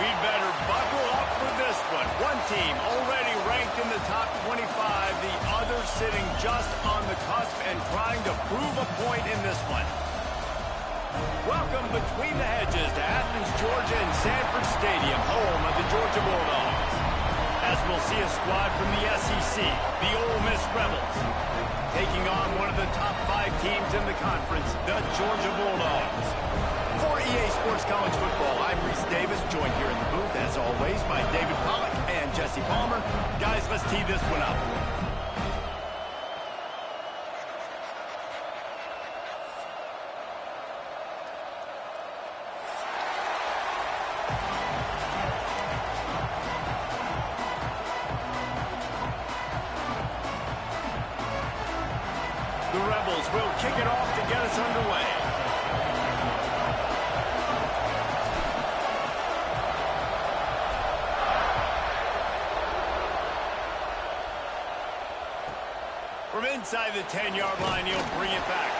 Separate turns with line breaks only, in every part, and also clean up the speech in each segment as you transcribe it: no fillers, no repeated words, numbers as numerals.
We'd better buckle up for this one. One team already ranked in the top 25, the other sitting just on the cusp and trying to prove a point in this one. Welcome between the hedges to Athens, Georgia and Sanford Stadium, home of the Georgia Bulldogs. As we'll see a squad from the SEC, the Ole Miss Rebels, taking on one of the top 5 teams in the conference, the Georgia Bulldogs. For EA Sports College Football, I'm Reese Davis, joined here in the booth, as always, by David Pollack and Jesse Palmer. Guys, let's tee this one up. The Rebels will kick it off to get us underway. From inside the 10-yard line, he'll bring it back.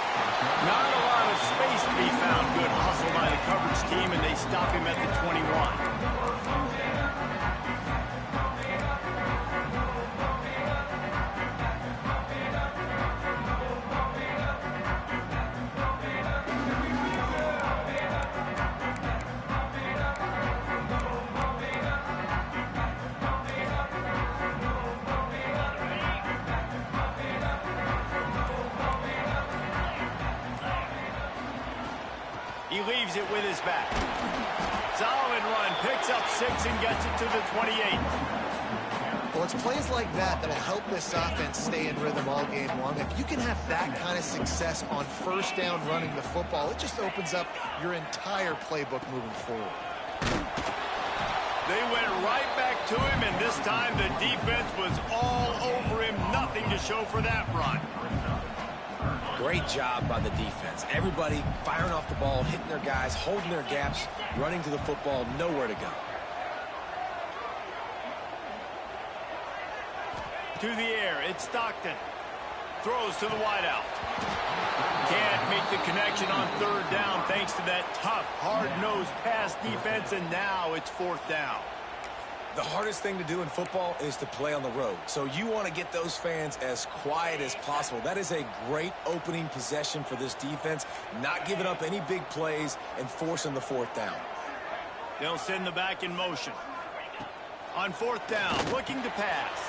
Not a lot of space to be found. Good hustle by the coverage team, and they stop him at the 21. He leaves it with his back. Solid run, picks up 6 and gets it to the 28.
Well, it's plays like that that'll help this offense stay in rhythm all game long. If you can have that kind of success on first down running the football, it just opens up your entire playbook moving forward.
They went right back to him, and this time the defense was all over him. Nothing to show for that run.
Great job by the defense. Everybody firing off the ball, hitting their guys, holding their gaps, running to the football, nowhere to go.
To the air, it's Stockton. Throws to the wideout. Can't make the connection on third down thanks to that tough, hard-nosed pass defense, and now it's 4th down.
The hardest thing to do in football is to play on the road. So you want to get those fans as quiet as possible. That is a great opening possession for this defense, not giving up any big plays and forcing the 4th down.
They'll send the back in motion. On 4th down, looking to pass.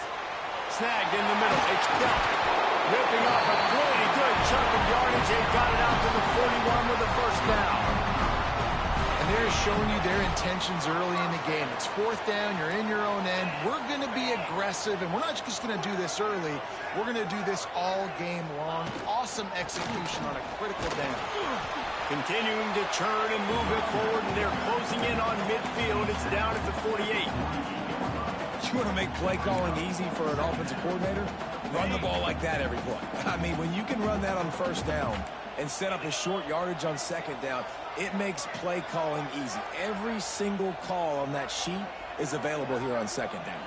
Snagged in the middle. It's Delk. Ripping off a pretty good chunk of yardage. They got it out to the 41 with the 1st down.
And they're showing you their intentions early in the game. It's 4th down. You're in your own end. We're going to be aggressive, and we're not just going to do this early. We're going to do this all game long. Awesome execution on a critical down.
Continuing to churn and move it forward, and they're closing in on midfield. It's down at the 48.
You want to make play calling easy for an offensive coordinator? Run the ball like that every play. I mean, when you can run that on 1st down and set up a short yardage on 2nd down, it makes play calling easy. Every single call on that sheet is available here on 2nd down.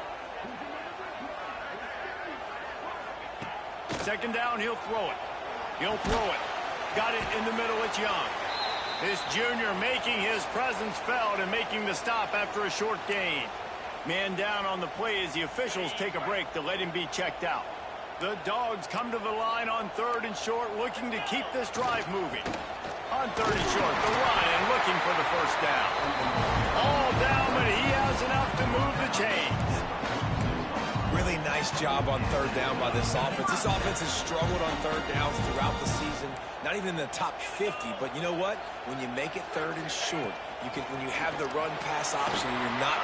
2nd down, he'll throw it. He'll throw it. Got it in the middle, it's Young. This junior making his presence felt and making the stop after a short gain. Man down on the play as the officials take a break to let him be checked out. The Dogs come to the line on 3rd and short, looking to keep this drive moving. On 3rd and short, the Lion looking for the 1st down. All down, but he has enough to move the chains.
Really nice job on 3rd down by this offense. This offense has struggled on 3rd downs throughout the season. Not even in the top 50, but you know what? When you make it 3rd and short, when you have the run-pass option and you're not...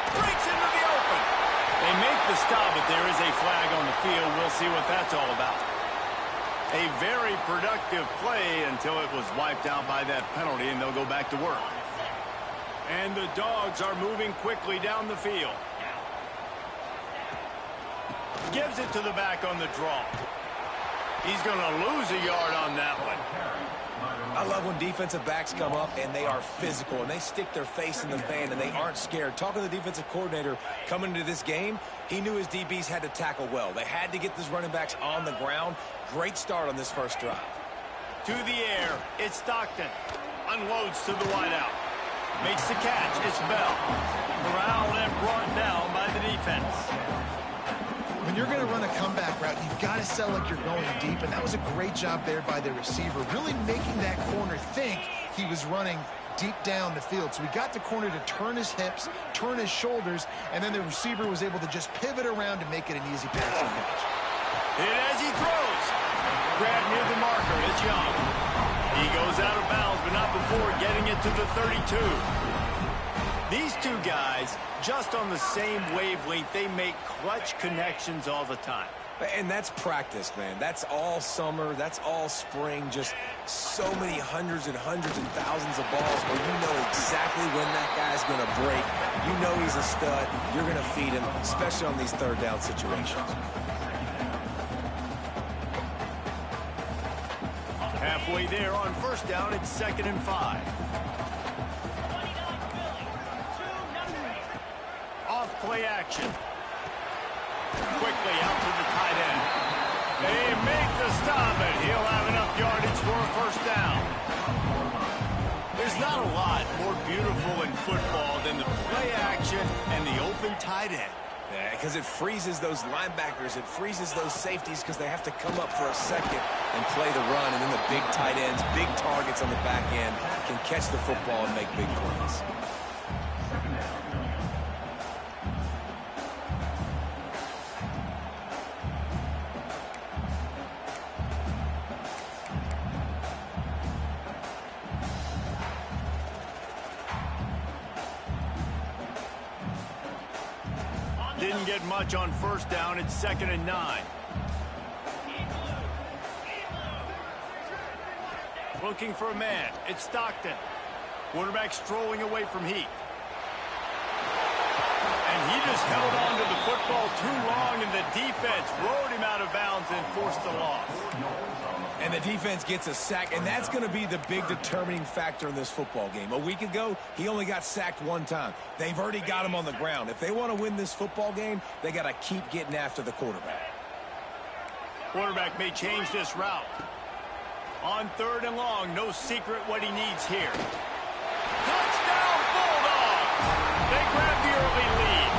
Breaks into the open. They make the stop, but there is a flag on the field. We'll see what that's all about. A very productive play until it was wiped out by that penalty, and they'll go back to work. And the Dogs are moving quickly down the field. Gives it to the back on the draw. He's going to lose a yard on that one.
I love when defensive backs come up and they are physical and they stick their face in the fan and they aren't scared. Talking to the defensive coordinator coming into this game, he knew his DBs had to tackle well. They had to get these running backs on the ground. Great start on this 1st drive.
To the air, it's Stockton. Unloads to the wideout. Makes the catch. It's Bell. Corralled and brought down by the defense.
When you're going to run a comeback route, you've got to sell like you're going deep, and that was a great job there by the receiver, really making that corner think he was running deep down the field. So we got the corner to turn his hips, turn his shoulders, and then the receiver was able to just pivot around to make it an easy passing catch.
And as he throws, grabbed near the marker is Young. He goes out of bounds, but not before getting it to the 32. These two guys, just on the same wavelength, they make clutch connections all the time.
And that's practice, man. That's all summer. That's all spring. Just so many hundreds and thousands of balls where you know exactly when that guy's going to break. You know he's a stud. You're going to feed him, especially on these third down situations.
Halfway there on first down, it's 2nd and 5. Off play action. Quickly out to the tight end. They make the stop, and he'll have enough yardage for a first down. There's not a lot more beautiful in football than the play action and the open tight end.
Yeah, because it freezes those linebackers. It freezes those safeties because they have to come up for a second and play the run. And then the big tight ends, big targets on the back end can catch the football and make big plays.
Didn't get much on first down. It's 2nd and 9. Looking for a man. It's Stockton. Quarterback strolling away from Heath. And he just held on to the football too long, and the defense rode him out of bounds and forced the loss.
And the defense gets a sack, and that's going to be the big determining factor in this football game. A week ago, he only got sacked one time. They've already got him on the ground. If they want to win this football game, they got to keep getting after the quarterback.
Quarterback may change this route. On 3rd and long, no secret what he needs here. Touchdown, Bulldogs! They grab the early lead.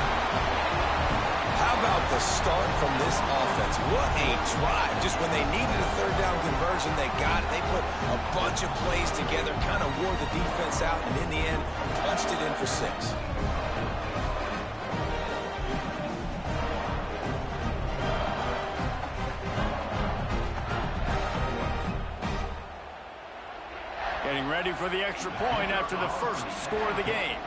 How about the start from this offense? What a drive. Just when they needed a third down conversion, they got it. They put a bunch of plays together, kind of wore the defense out, and in the end, punched it in for 6.
Getting ready for the extra point after the first score of the game.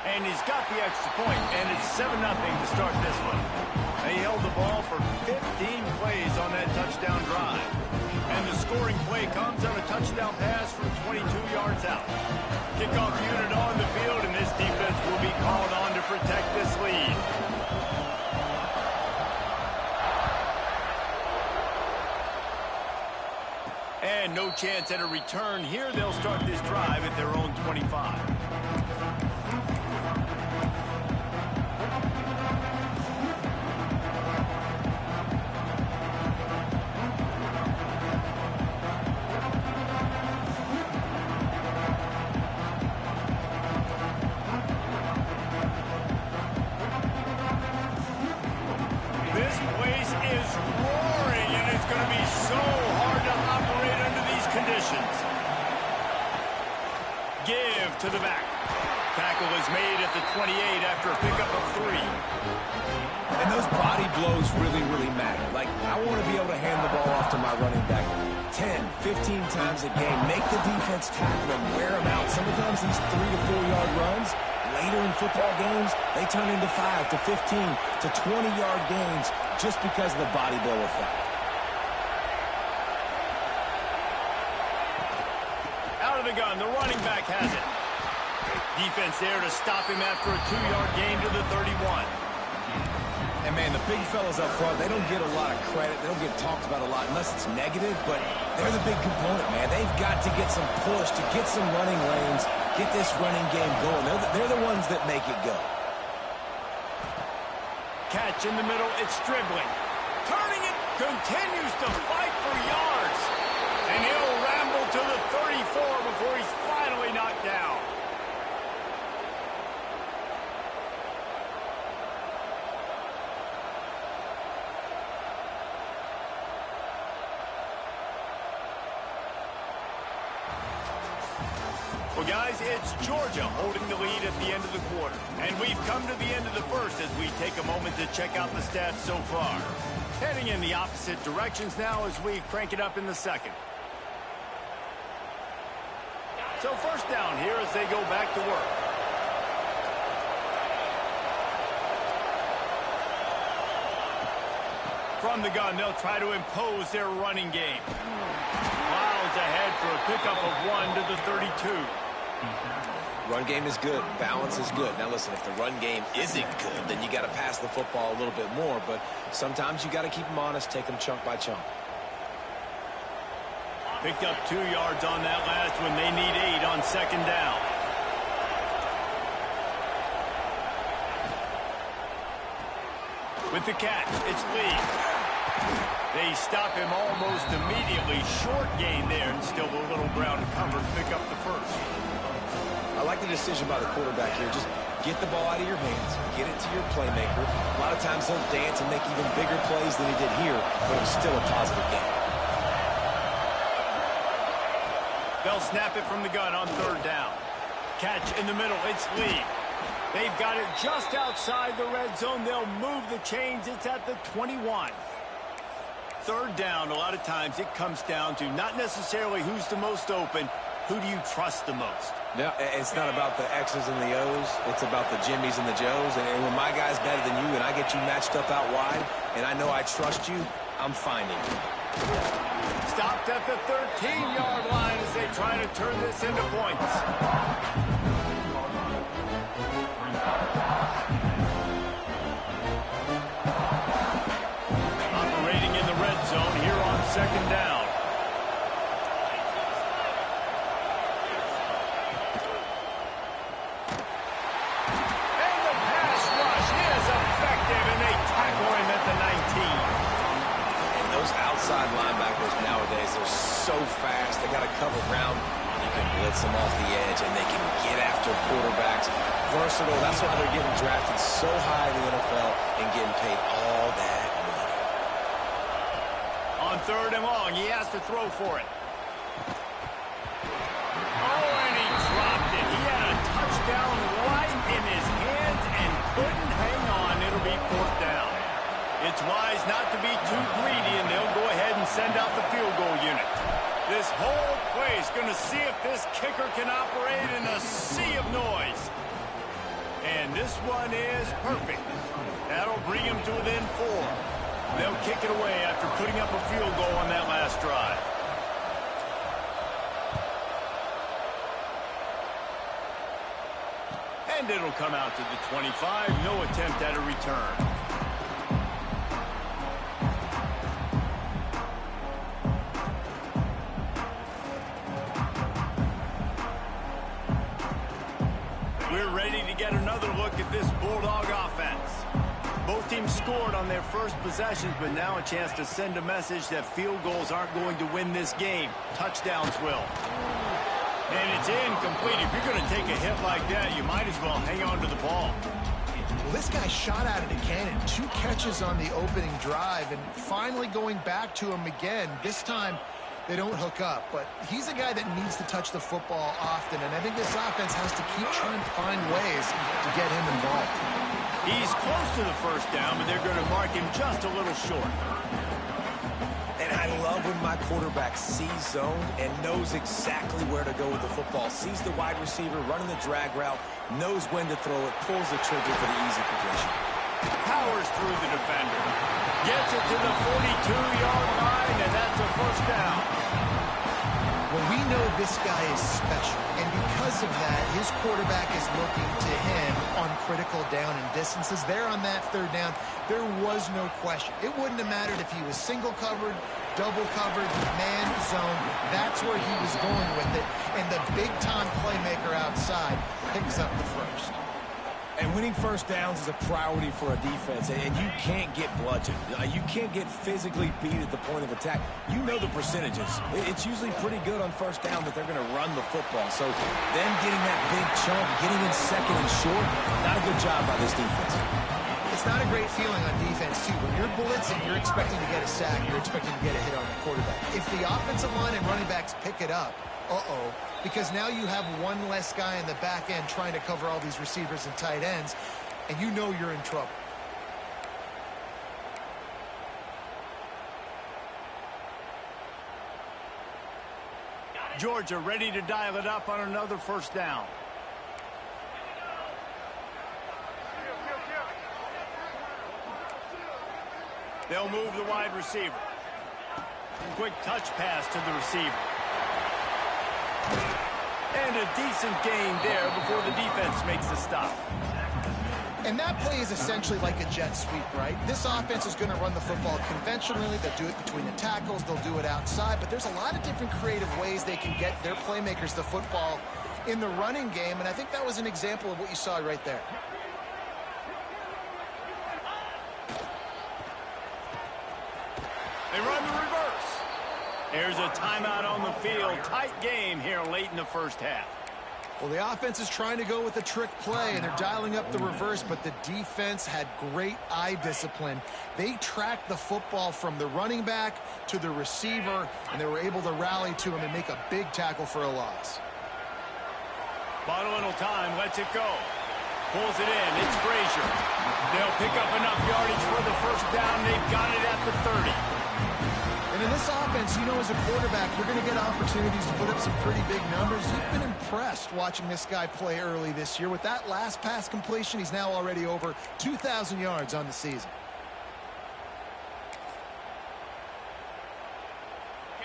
And he's got the extra point, and it's 7-0 to start this one. They held the ball for 15 plays on that touchdown drive. And the scoring play comes on a touchdown pass from 22 yards out. Kickoff unit on the field, and this defense will be called on to protect this lead. And no chance at a return here. They'll start this drive at their own 25. This place is roaring, and it's going to be so hard to operate under these conditions. Give to the back. Tackle is made at the 28 after a pickup of 3.
And those body blows really, really matter. Like, I want to be able to hand the ball off to my running back 10, 15 times a game. Make the defense tackle him, wear him out. Sometimes these 3 to 4 yard runs, later in football games, they turn into 5 to 15 to 20-yard gains just because of the body blow effect.
Out of the gun, the running back has it. Defense there to stop him after a 2-yard gain to the 31.
And, man, the big fellas up front, they don't get a lot of credit. They don't get talked about a lot unless it's negative, but they're the big component, man. They've got to get some push, to get some running lanes, get this running game going. They're the ones that make it go.
Catch in the middle. It's dribbling. Turning it continues to fight for yards. And he'll ramble to the 34 before he's finally knocked down. Well, guys, it's Georgia holding the lead at the end of the quarter. And we've come to the end of the first as we take a moment to check out the stats so far. Heading in the opposite directions now as we crank it up in the second. So first down here as they go back to work. From the gun, they'll try to impose their running game. Miles ahead for a pickup of 1 to the 32.
Run game is good. Balance is good. Now, listen, if the run game isn't good, then you got to pass the football a little bit more. But sometimes you got to keep them honest, take them chunk by chunk.
Picked up 2 yards on that last one. They need 8 on second down. With the catch, it's Lee. They stop him almost immediately. Short gain there, and still a little ground to cover to pick up the first.
I like the decision by the quarterback here. Just get the ball out of your hands, get it to your playmaker. A lot of times he'll dance and make even bigger plays than he did here, but it's still a positive game.
They'll snap it from the gun on third down. Catch in the middle, it's Lee. They've got it just outside the red zone. They'll move the chains. It's at the 21. Third down, a lot of times it comes down to not necessarily who's the most open, who do you trust the most?
Yeah, it's not about the X's and the O's. It's about the Jimmies and the Joes. And when my guy's better than you and I get you matched up out wide and I know I trust you, I'm finding you.
Stopped at the 13-yard line as they try to turn this into points. Operating in the red zone here on second down. And the pass rush is effective, and they tackle him at the 19.
Those outside linebackers nowadays, they're so fast. They got to cover ground. You can blitz them off the edge, and they can get after quarterbacks. Versatile. That's why they're getting drafted so high in the NFL and getting paid all that money.
On third and long, he has to throw for it. Oh, and he dropped it. He had a touchdown right in his hands and couldn't hang on. It'll be fourth down. It's wise not to be too greedy, and they'll go ahead and send out the field goal unit. This whole place going to see if this kicker can operate in a sea of noise. And this one is perfect. That'll bring him to within 4. They'll kick it away after putting up a field goal on that last drive. And it'll come out to the 25. No attempt at a return. We're ready to get another look at this Bulldog offense. Both teams scored on their first possessions, but now a chance to send a message that field goals aren't going to win this game. Touchdowns will. And it's incomplete. If you're going to take a hit like that, you might as well hang on to the ball.
Well, this guy shot out of the cannon. 2 catches on the opening drive, and finally going back to him again. This time, they don't hook up, but he's a guy that needs to touch the football often, and I think this offense has to keep trying to find ways to get him involved.
He's close to the first down, but they're going to mark him just a little short.
And I love when my quarterback sees zone and knows exactly where to go with the football. Sees the wide receiver running the drag route, knows when to throw it, pulls the trigger for the easy completion.
Powers through the defender. Gets it to the 42-yard line, and that's a first down.
Well, we know this guy is special, and because of that, his quarterback is looking to him on critical down and distances. There on that third down, there was no question. It wouldn't have mattered if he was single covered, double covered, man zone. That's where he was going with it, and the big-time playmaker outside picks up the first.
And winning first downs is a priority for a defense, and you can't get bludgeoned. You can't get physically beat at the point of attack. You know the percentages. It's usually pretty good on first down that they're going to run the football. So them getting that big chunk, getting in second and short, not a good job by this defense.
It's not a great feeling on defense, too. When you're blitzing, you're expecting to get a sack. You're expecting to get a hit on the quarterback. If the offensive line and running backs pick it up, because now you have one less guy in the back end trying to cover all these receivers and tight ends, and you know you're in trouble.
Georgia ready to dial it up on another first down. They'll move the wide receiver. Quick touch pass to the receiver. And a decent gain there before the defense makes the stop.
And that play is essentially like a jet sweep, right? This offense is going to run the football conventionally. They'll do it between the tackles. They'll do it outside. But there's a lot of different creative ways they can get their playmakers the football in the running game. And I think that was an example of what you saw right there.
They run the reverse. There's a timeout on the field. Tight game here late in the first half.
Well, the offense is trying to go with a trick play, and they're dialing up the reverse, but the defense had great eye discipline. They tracked the football from the running back to the receiver, and they were able to rally to him and make a big tackle for a loss.
Bottle time, lets it go. Pulls it in, it's Frazier. They'll pick up enough yardage for the first down. They've got it at the 30.
And in this offense, you know, as a quarterback, you're going to get opportunities to put up some pretty big numbers. You've been impressed watching this guy play early this year. With that last pass completion, he's now already over 2,000 yards on the season.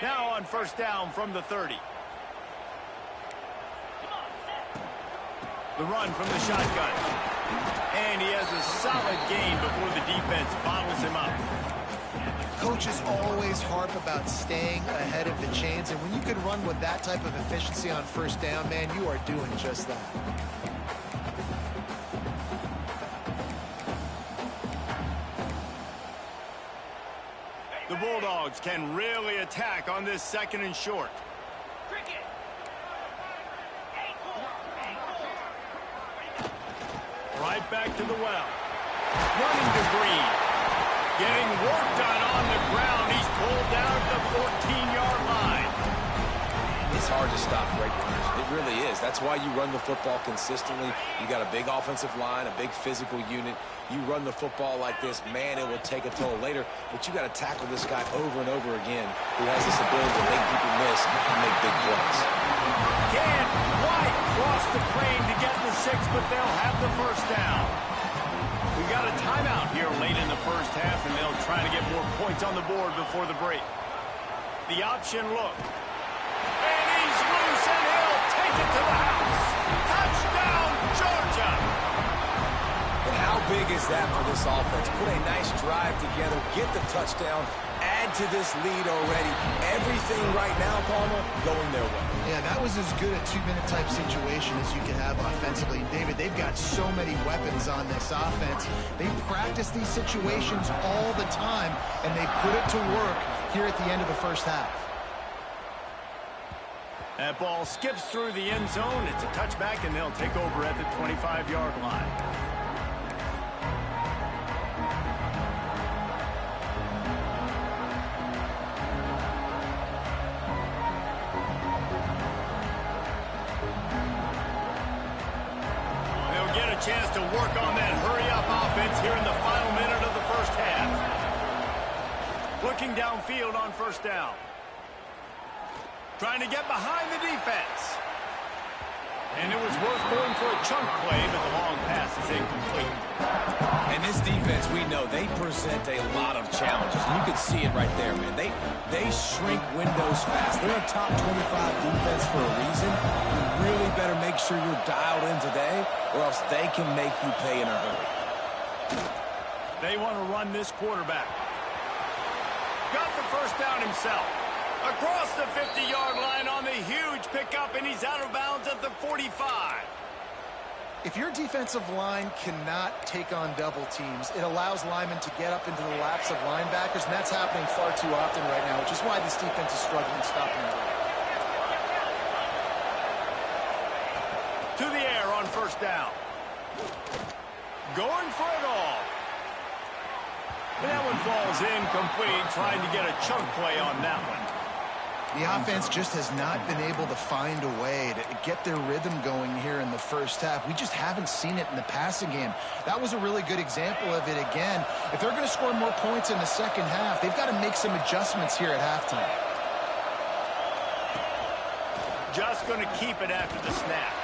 Now on first down from the 30. The run from the shotgun. And he has a solid gain before the defense bottles him up.
Coaches always harp about staying ahead of the chains, and when you can run with that type of efficiency on first down, man, you are doing just that.
The Bulldogs can really attack on this second and short. Right back to the well. Running to Green. Getting work done on the ground. He's pulled down at the 14-yard line.
It's hard to stop great runners. It really is. That's why you run the football consistently. You got a big offensive line, a big physical unit. You run the football like this, man, it will take a toll later. But you got to tackle this guy over and over again who has this ability to make people miss and make big plays.
Can't quite cross the crane to get the 6, but they'll have the first down. We got a timeout here late in the first half, and they'll try to get more points on the board before the break. The option look. And he's loose, and he'll take it to the house. Touchdown, Georgia!
And how big is that for this offense? Put a nice drive together, get the touchdown, add to this lead already. Everything right now, Palmer, going their way.
Yeah, that was as good a two-minute type situation as you can have offensively. David, they've got so many weapons on this offense. They practice these situations all the time, and they put it to work here at the end of the first half.
That ball skips through the end zone. It's a touchback, and they'll take over at the 25-yard line. Chance to work on that hurry-up offense here in the final minute of the first half. Looking downfield on first down. Trying to get behind the defense. And it was worth going for a chunk play, but the long pass is incomplete.
And this defense, we know, they present a lot of challenges. You can see it right there, man. They shrink windows fast. They're a top 25 defense for a reason. You really better make sure you're dialed in today, or else they can make you pay in a hurry.
They want to run this quarterback. Got the first down himself. Across the 50-yard line on the huge pickup, and he's out of bounds at the 45.
If your defensive line cannot take on double teams, it allows linemen to get up into the laps of linebackers, and that's happening far too often right now, which is why this defense is struggling stopping the run.
To the air on first down. Going for it all. And that one falls incomplete, trying to get a chunk play on that one.
The offense just has not been able to find a way to get their rhythm going here in the first half. We just haven't seen it in the passing game. That was a really good example of it again. If they're going to score more points in the second half, they've got to make some adjustments here at halftime.
Just going to keep it after the snap.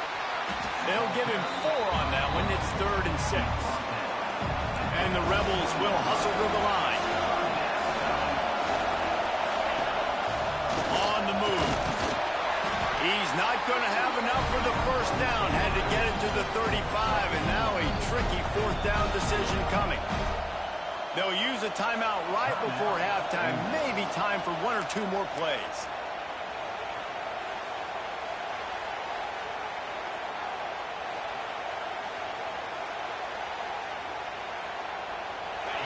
They'll give him 4 on that one. It's 3rd and 6. And the Rebels will hustle to the line. On the move. He's not going to have enough for the first down. Had to get it to the 35, and now a tricky 4th down decision coming. They'll use a timeout right before halftime. Maybe time for 1 or 2 more plays.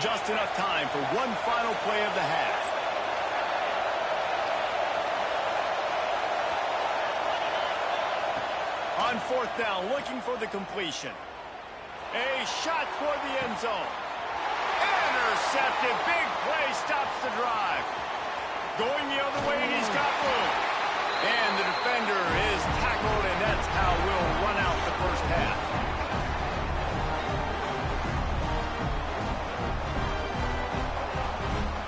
Just enough time for one final play of the half. On 4th down, looking for the completion. A shot toward the end zone. Intercepted. Big play stops the drive. Going the other way, and he's got room. And the defender is tackled, and that's how we'll run out the first half.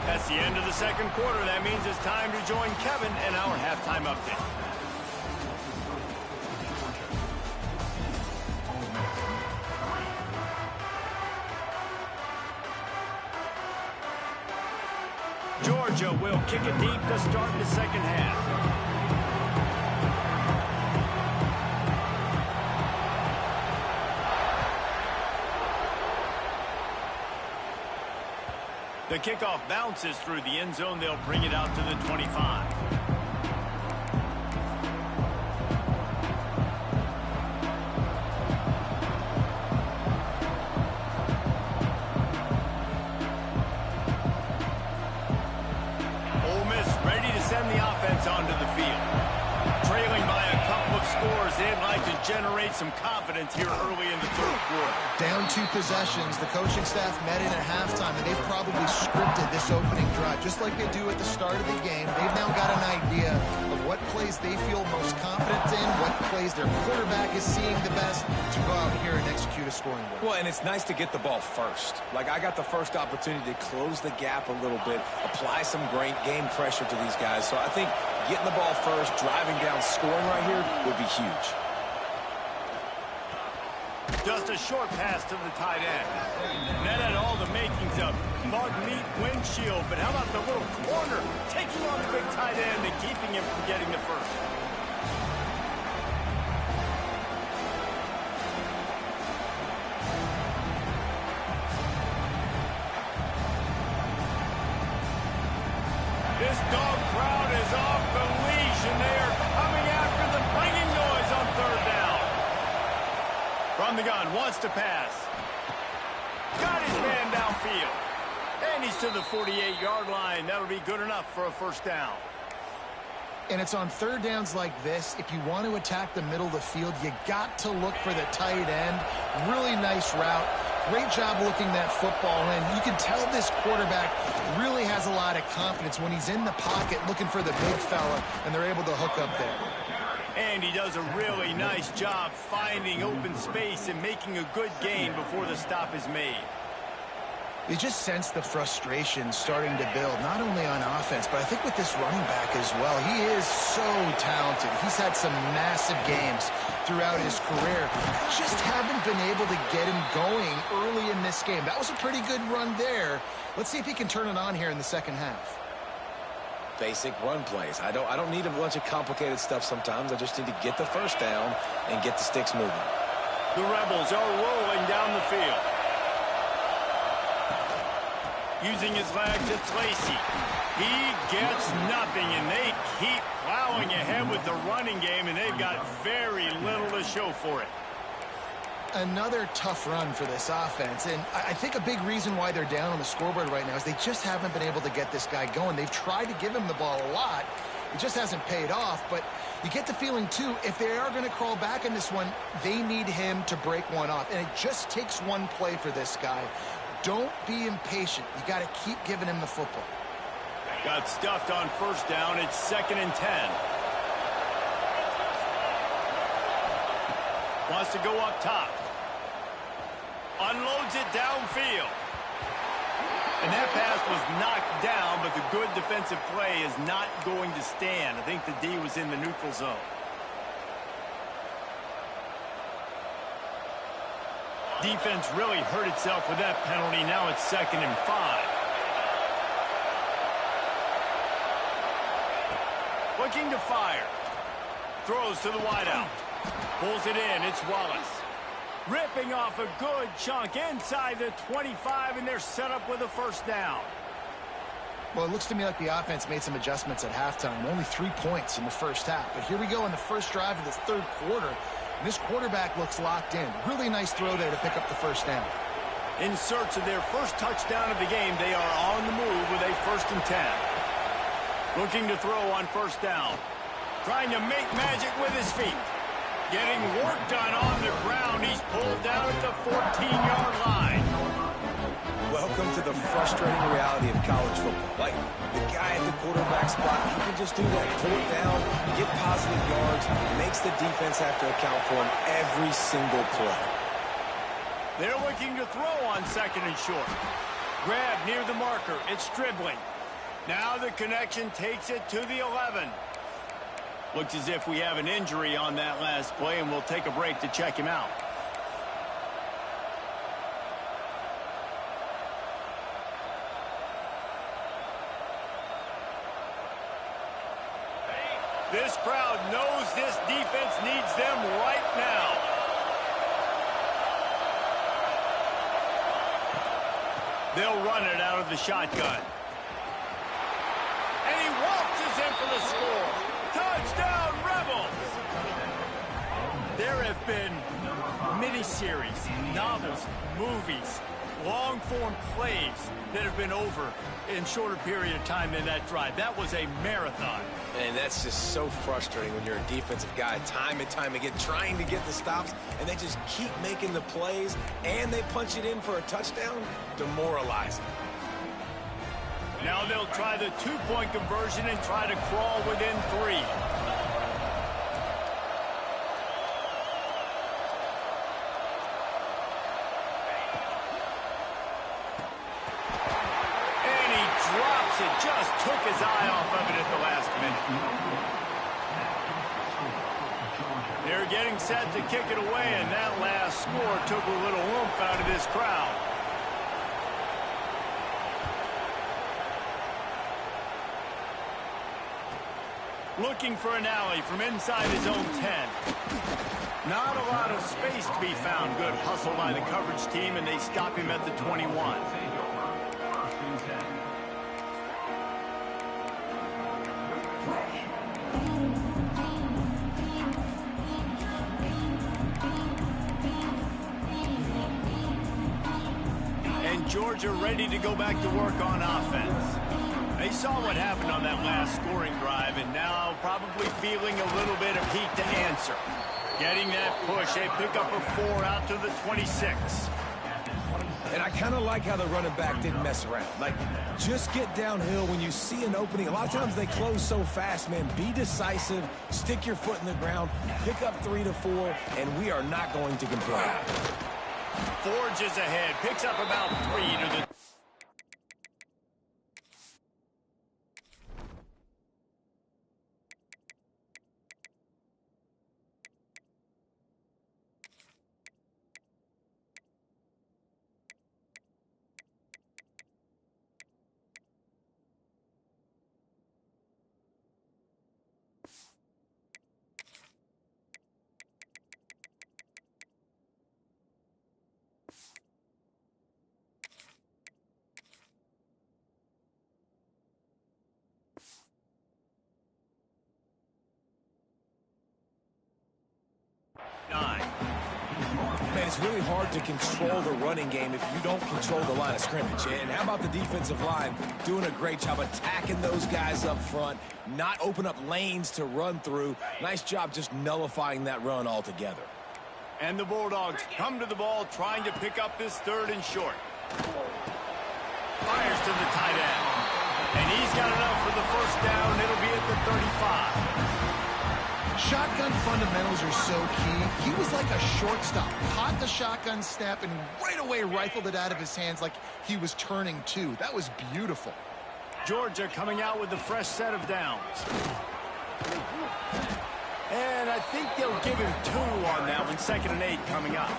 That's the end of the second quarter. That means it's time to join Kevin in our halftime update. Georgia will kick it deep to start the second half. The kickoff bounces through the end zone. They'll bring it out to the 25. Ole Miss ready to send the offense onto the field. Trailing by a couple of scores, they'd like to generate some confidence here early in the third quarter.
Down 2 possessions, the coaching staff met in at halftime, and they've probably scripted this opening drive, just like they do at the start of the game. They've now got an idea of what plays they feel most confident in, what plays their quarterback is seeing the best to go out here and execute a scoring goal.
Well, and it's nice to get the ball first. Like, I got the first opportunity to close the gap a little bit, apply some great game pressure to these guys. So I think getting the ball first, driving down, scoring right here would be huge.
Just a short pass to the tight end. That had all the makings of mud meat windshield, but how about the little corner taking on the big tight end and keeping him from getting the first? This dog crowd is off the leash, and they are coming after them, bringing noise on 3rd down. From the gun, wants to pass. Got his man downfield. And he's to the 48-yard line. That'll be good enough for a first down.
And it's on 3rd downs like this, if you want to attack the middle of the field, you got to look for the tight end. Really nice route. Great job looking that football in. You can tell this quarterback really has a lot of confidence when he's in the pocket looking for the big fella, and they're able to hook up there.
And he does a really nice job finding open space and making a good gain before the stop is made.
You just sense the frustration starting to build, not only on offense, but I think with this running back as well. He is so talented. He's had some massive games throughout his career. Just haven't been able to get him going early in this game. That was a pretty good run there. Let's see if he can turn it on here in the second half.
Basic run plays. I don't need a bunch of complicated stuff sometimes. I just need to get the first down and get the sticks moving.
The Rebels are rolling down the field. Using his legs, it's Lacey. He gets nothing, and they keep plowing ahead with the running game, and they've got very little to show for it.
Another tough run for this offense, and I think a big reason why they're down on the scoreboard right now is they just haven't been able to get this guy going. They've tried to give him the ball a lot. It just hasn't paid off, but you get the feeling, too, if they are going to crawl back in this one, they need him to break one off, and it just takes one play for this guy. Don't be impatient. You got to keep giving him the football.
Got stuffed on first down. It's 2nd and 10. Wants to go up top. Unloads it downfield. And that pass was knocked down, but the good defensive play is not going to stand. I think the D was in the neutral zone. Defense really hurt itself with that penalty. Now it's 2nd and 5. Looking to fire. Throws to the wideout. Pulls it in. It's Wallace. Ripping off a good chunk inside the 25, and they're set up with a first down.
Well, it looks to me like the offense made some adjustments at halftime. Only 3 points in the first half. But here we go in the first drive of this third quarter. And this quarterback looks locked in. Really nice throw there to pick up the first down.
In search of their first touchdown of the game, they are on the move with a 1st and 10. Looking to throw on first down. Trying to make magic with his feet. Getting work done on the ground. He's pulled down at the 14-yard line.
Welcome to the frustrating reality of college football. Like, the guy at the quarterback spot, he can just do that. Pull it down, get positive yards, makes the defense have to account for him every single play.
They're looking to throw on 2nd and short. Grab near the marker. It's Stribling. Now the connection takes it to the 11. Looks as if we have an injury on that last play, and we'll take a break to check him out. This crowd knows this defense needs them right now. They'll run it out of the shotgun. And he waltzes in for the score. Touchdown, Rebels! There have been miniseries, novels, movies, long-form plays that have been over in shorter period of time than that drive. That was a marathon.
And that's just so frustrating when you're a defensive guy, time and time again, trying to get the stops, and they just keep making the plays, and they punch it in for a touchdown. Demoralizing.
Now they'll try the two-point conversion and try to crawl within 3. And he drops it. Just took his eye off of it at the last minute. They're getting set to kick it away, and that last score took a little oomph out of this crowd. Looking for an alley from inside his own 10. Not a lot of space to be found. Good hustle by the coverage team, and they stop him at the 21. And Georgia ready to go back to work on offense. They saw what happened on that last scoring drive, and now probably feeling a little bit of heat to answer. Getting that push, a pickup of 4 out to the 26.
And I kind of like how the running back didn't mess around. Like, just get downhill when you see an opening. A lot of times they close so fast, man. Be decisive, stick your foot in the ground, pick up 3 to 4, and we are not going to complain.
Forges ahead, picks up about 3 to the...
And it's really hard to control the running game if you don't control the line of scrimmage. And how about the defensive line doing a great job attacking those guys up front, not open up lanes to run through. Nice job just nullifying that run altogether.
And the Bulldogs come to the ball trying to pick up this 3rd and short. Fires to the tight end. And he's got enough for the first down. It'll be at the 35.
Shotgun fundamentals are so key. He was like a shortstop. Caught the shotgun snap and right away rifled it out of his hands like he was turning two. That was beautiful.
Georgia coming out with a fresh set of downs. And I think they'll give him 2 on that one. 2nd and 8 coming up.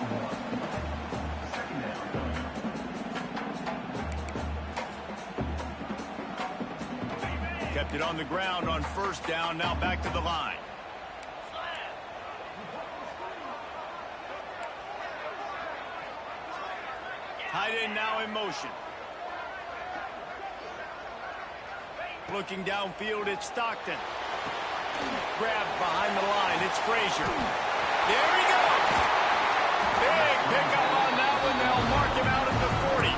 Kept it on the ground on 1st down. Now back to the line. Tight end now in motion. Looking downfield, it's Stockton. Grabbed behind the line, it's Frazier. There he goes! Big pickup on that one. They'll mark him out at the 40.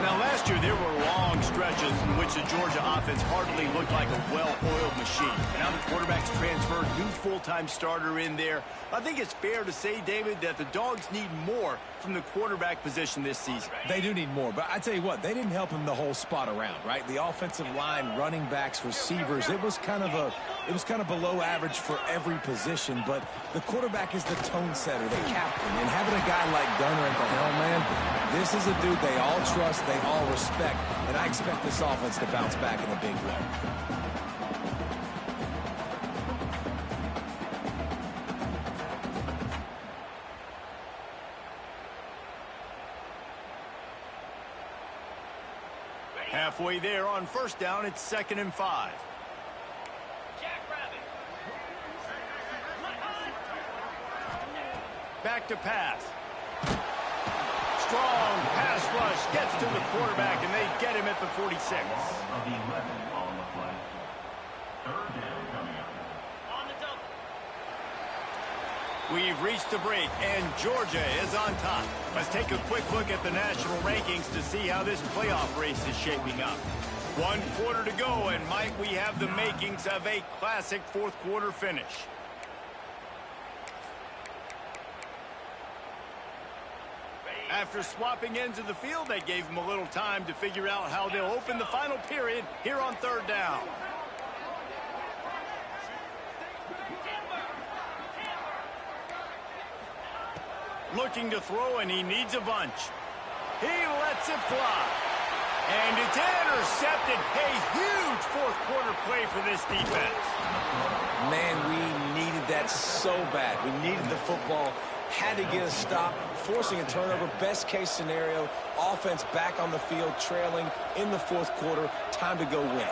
Now, last year, there were long stretches in which the Georgia offense hardly looked like a well-oiled machine. Now the quarterback's transferred, new full-time starter in there. I think it's fair to say, David, that the Dogs need more from the quarterback position this season.
They do need more, but I tell you what, they didn't help him the whole spot around, right? The offensive line, running backs, receivers, it was kind of below average for every position, but the quarterback is the tone setter, the captain, and having a guy like Gunner at the helm, man, this is a dude they all trust, they all respect, and I expect this offense to bounce back in a big way.
Halfway there on 1st down, it's 2nd and 5. Back to pass. Strong pass rush gets to the quarterback, and they get him at the 46. We've reached the break, and Georgia is on top. Let's take a quick look at the national rankings to see how this playoff race is shaping up. 1 quarter to go, and might we have the makings of a classic 4th quarter finish. After swapping ends of the field, they gave them a little time to figure out how they'll open the final period here on 3rd down. Looking to throw, and he needs a bunch. He lets it fly. And it's intercepted. A huge 4th quarter play for this defense.
Man, we needed that so bad. We needed the football. Had to get a stop, forcing a turnover. Best case scenario, offense back on the field, trailing in the 4th quarter. Time to go win.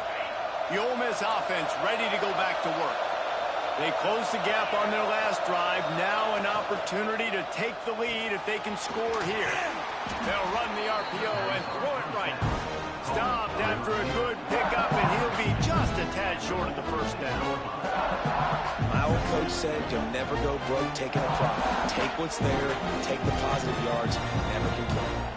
The Ole Miss offense ready to go back to work. They close the gap on their last drive. Now an opportunity to take the lead if they can score here. They'll run the RPO and throw it right. Stopped after a good pickup, and he'll be just a tad short of the 1st down.
My old coach said you'll never go broke taking a profit. Take what's there, take the positive yards, never complain.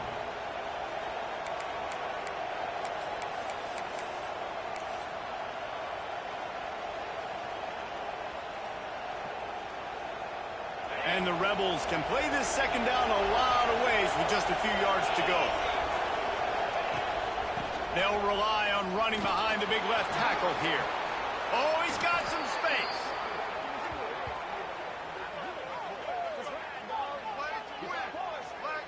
And the Rebels can play this 2nd down a lot of ways with just a few yards to go. They'll rely on running behind the big left tackle here. Oh, he's got some space.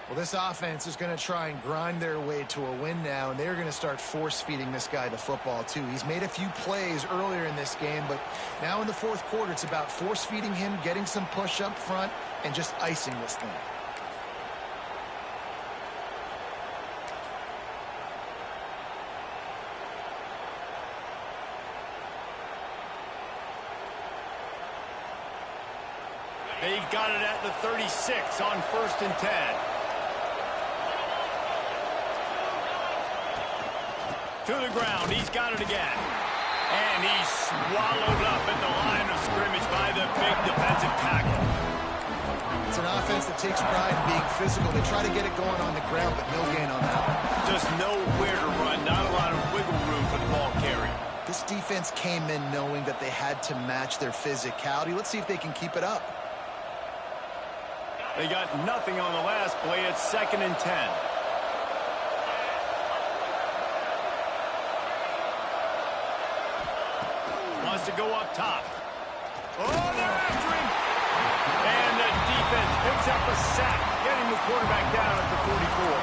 Well, this offense is going to try and grind their way to a win now, and they're going to start force-feeding this guy the football, too. He's made a few plays earlier in this game, but now in the 4th quarter, it's about force-feeding him, getting some push up front, and just icing this thing.
They've got it at the 36 on 1st and 10. To the ground, he's got it again. And he's swallowed up at the line of scrimmage by the big defensive tackle.
It's an offense that takes pride in being physical. They try to get it going on the ground, but no gain on that one.
Just nowhere to run. Not a lot of wiggle room for the ball carry.
This defense came in knowing that they had to match their physicality. Let's see if they can keep it up.
They got nothing on the last play. It's 2nd and 10. Wants to go up top. Oh, they're after him. And the defense picks up a sack, getting the quarterback down at the 44.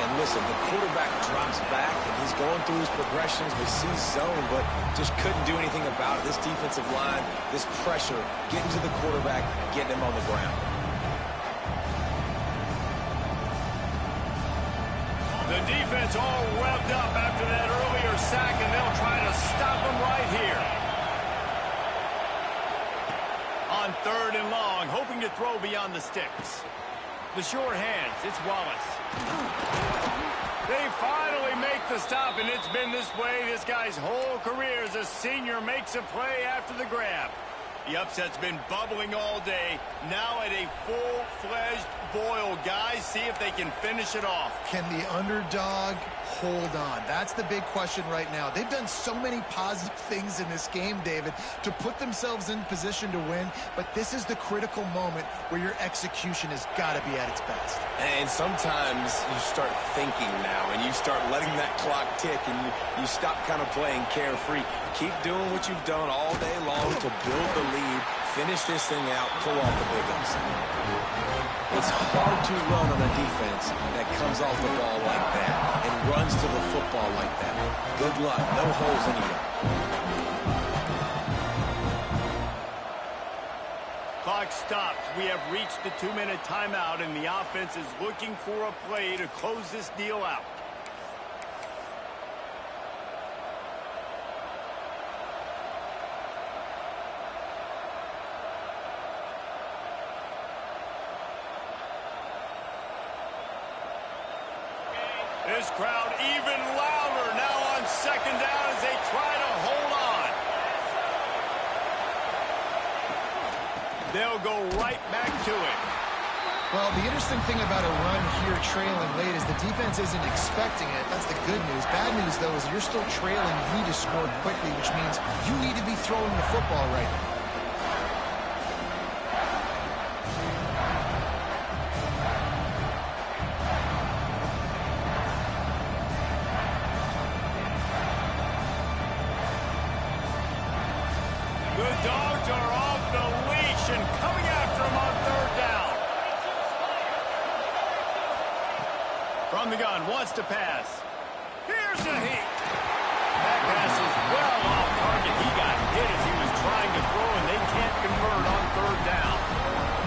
And listen, the quarterback drops back, and he's going through his progressions. We see zone, but just couldn't do anything about it. This defensive line, this pressure, getting to the quarterback, getting him on the ground.
The defense all revved up after that earlier sack, and they'll try to stop him right here. On 3rd and long, hoping to throw beyond the sticks. The short hands, it's Wallace. They finally make the stop, and it's been this way this guy's whole career as a senior makes a play after the grab. The upset's been bubbling all day. Now at a full-fledged boil. Guys, see if they can finish it off.
Can the underdog hold on? That's the big question right now. They've done so many positive things in this game, David, to put themselves in position to win, but this is the critical moment where your execution has got to be at its best.
And sometimes you start thinking now, and you start letting that clock tick, and you stop kind of playing carefree. Keep doing what you've done all day long to build the lead, finish this thing out, pull off the big upset. It's hard to run on a defense that comes off the ball like that and runs to the football like that. Good luck. No holes anywhere.
Clock stops. We have reached the 2-minute timeout, and the offense is looking for a play to close this deal out. This crowd even louder now on 2nd down as they try to hold on. They'll go right back to it.
Well, the interesting thing about a run here trailing late is the defense isn't expecting it. That's the good news. Bad news, though, is you're still trailing. You need to score quickly, which means you need to be throwing the football right now.
The Dogs are off the leash and coming after him on 3rd down. From the gun, wants to pass. Here's a hit. That pass is well off target. He got hit as he was trying to throw, and they can't convert on 3rd down.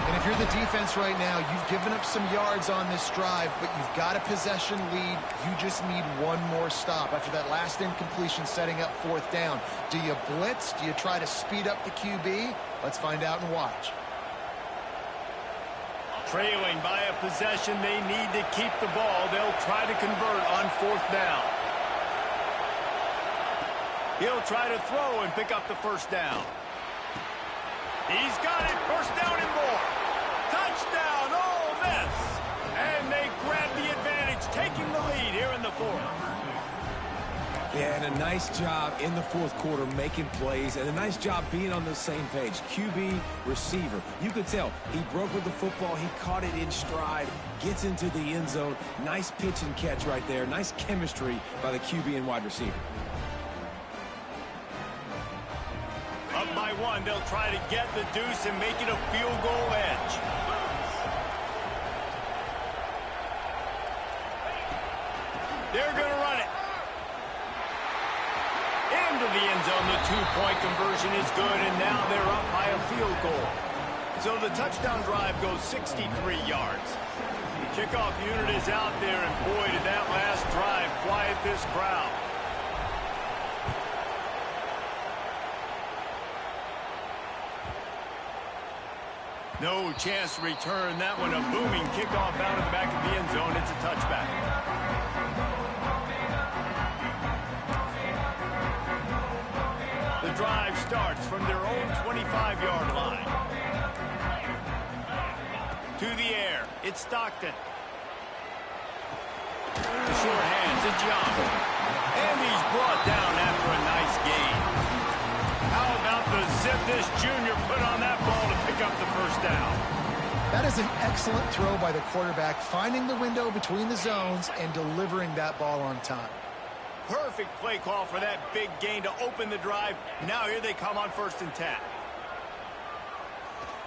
And if you're the defense right now, you've given up some yards on this drive, but you've got a possession lead. You just need one more stop after that last incompletion setting up 4th down. Do you blitz? Do you try to speed up the QB? Let's find out and watch.
Trailing by a possession, they need to keep the ball. They'll try to convert on 4th down. He'll try to throw and pick up the 1st down. He's got it. 1st down and more. Touchdown, Ole Miss. And they grab the advantage, taking the lead here in the 4th.
Yeah, and a nice job in the 4th quarter making plays, and a nice job being on the same page. QB, receiver. You could tell he broke with the football. He caught it in stride, gets into the end zone. Nice pitch and catch right there. Nice chemistry by the QB and wide receiver.
Up by 1, they'll try to get the deuce and make it a field goal edge. They're going to run it. Into the end zone, the 2-point conversion is good, and now they're up by a field goal. So the touchdown drive goes 63 yards. The kickoff unit is out there, and boy, did that last drive quiet this crowd. No chance to return that one. A booming kickoff out of the back of the end zone. It's a touchback. The drive starts from their own 25-yard line. To the air. It's Stockton. The short hands. It's Young. And he's brought down after a nice gain. How about the zip this junior put on that ball to pick up the first down?
That is an excellent throw by the quarterback, finding the window between the zones and delivering that ball on time.
Perfect play call for that big gain to open the drive. Now here they come on 1st and 10.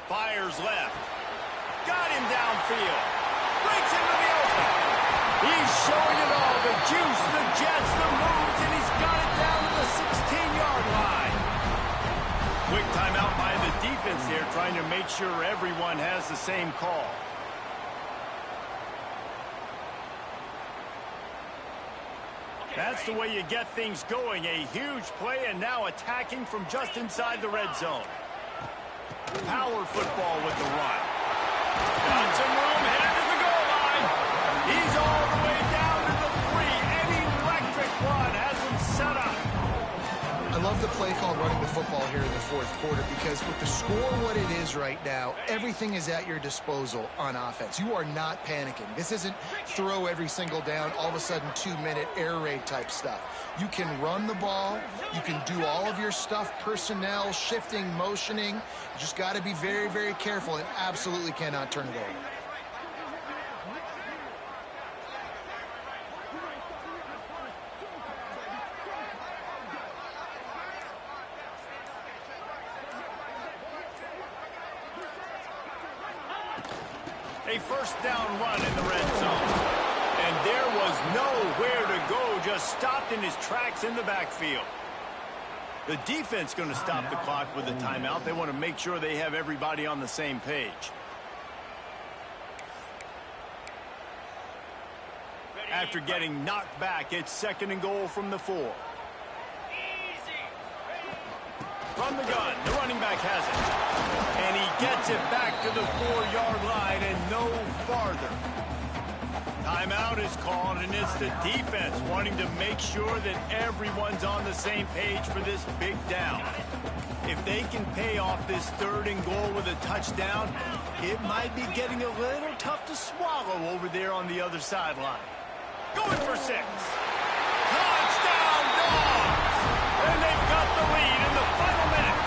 Fires left. Got him downfield. Breaks into the open. He's showing it all. The juice, the jets, the moves, and he's got it down to the 16-yard line. Quick timeout by the defense there, trying to make sure everyone has the same call. That's the way you get things going. A huge play, and now attacking from just inside the red zone. Power football with the run. Got some room, headed to the goal line. He's all the way down to the 3. An electric run has him set up.
I love the play call running the football here in the 4th quarter because with the score what it is right now, everything is at your disposal on offense. You are not panicking. This isn't throw every single down, all of a sudden 2-minute air raid type stuff. You can run the ball. You can do all of your stuff, personnel, shifting, motioning. You just got to be very, very careful and absolutely cannot turn it over.
A first down run in the red zone. And there was nowhere to go, just stopped in his tracks in the backfield. The defense going to stop the clock with a timeout. They want to make sure they have everybody on the same page. After getting knocked back, it's 2nd and goal from the 4. From the gun, the running back has it. And he gets it back to the 4-yard line and no farther. Timeout is called, and it's the defense wanting to make sure that everyone's on the same page for this big down. If they can pay off this 3rd and goal with a touchdown, it might be getting a little tough to swallow over there on the other sideline. Going for 6. Touchdown, Dogs! And they've got the lead in the final minute.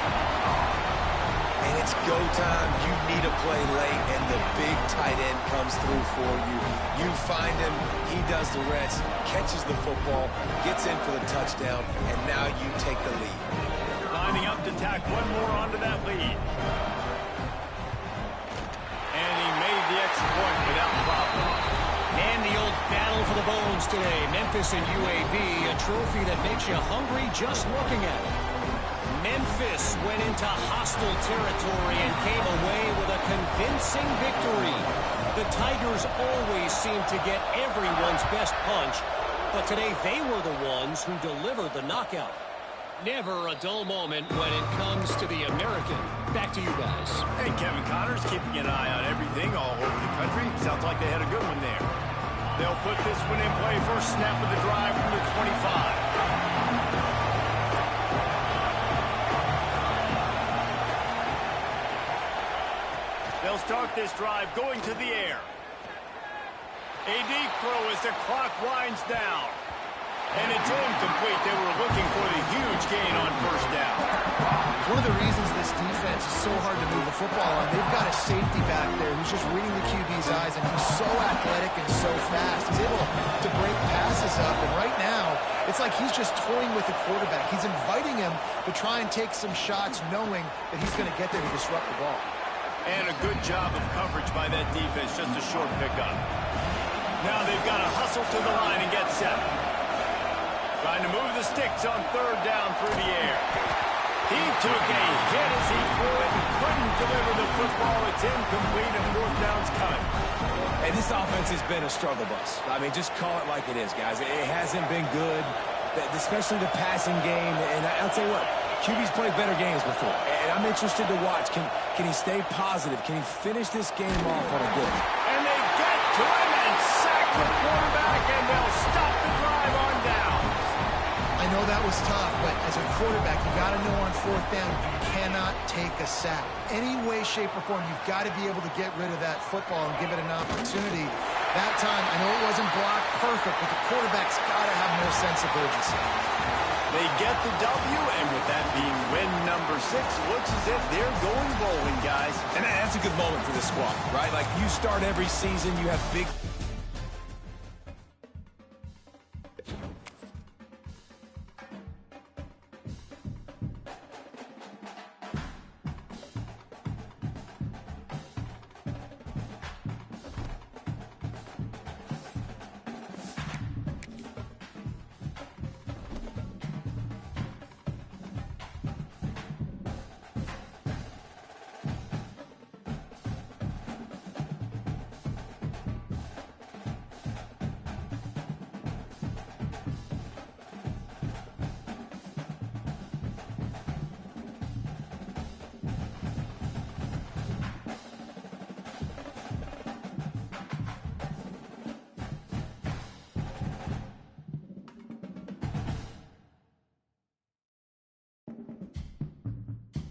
And it's go time. You need a play late, and the big tight end comes through for you. You find him, he does the rest, catches the football, gets in for the touchdown, and now you take the lead.
Lining up to tack one more onto that lead. And he made the extra point without problem.
And the old battle for the bones today. Memphis and UAB, a trophy that makes you hungry just looking at it. Memphis went into hostile territory and came away with a convincing victory. The Tigers always seem to get everyone's best punch, but today they were the ones who delivered the knockout. Never a dull moment when it comes to the American. Back to you guys.
Hey, Kevin Connors keeping an eye on everything all over the country. Sounds like they had a good one there. They'll put this one in play. First snap of the drive from the 25. They'll start this drive going to the air. A deep throw as the clock winds down. And it's incomplete. They were looking for the huge gain on first down.
One of the reasons this defense is so hard to move the football on, they've got a safety back there who's just reading the QB's eyes, and he's so athletic and so fast. He's able to break passes up, and right now, it's like he's just toying with the quarterback. He's inviting him to try and take some shots, knowing that he's going to get there to disrupt the ball.
And a good job of coverage by that defense, just a short pickup. Now they've got to hustle to the line and get set. Trying to move the sticks on 3rd down through the air. He took a hit as he threw it and couldn't deliver the football. It's incomplete and 4th down's coming.
Hey, this offense has been a struggle bus. I mean, just call it like it is, guys. It hasn't been good, especially the passing game. And I'll tell you what, QB's played better games before. And I'm interested to watch. Can he stay positive? Can he finish this game off on a good?
And they get to him and sack the quarterback, and they'll stop the drive on down.
I I know that was tough, but as a quarterback, you got to know on fourth down, you cannot take a sack. Any way, shape, or form, you've got to be able to get rid of that football and give it an opportunity. That time, I know it wasn't blocked perfect, but the quarterback's got to have more sense of urgency.
They get the W, and with that being win number 6, looks as if they're going bowling, guys.
And that's a good moment for this squad, right? Like, you start every season, you have big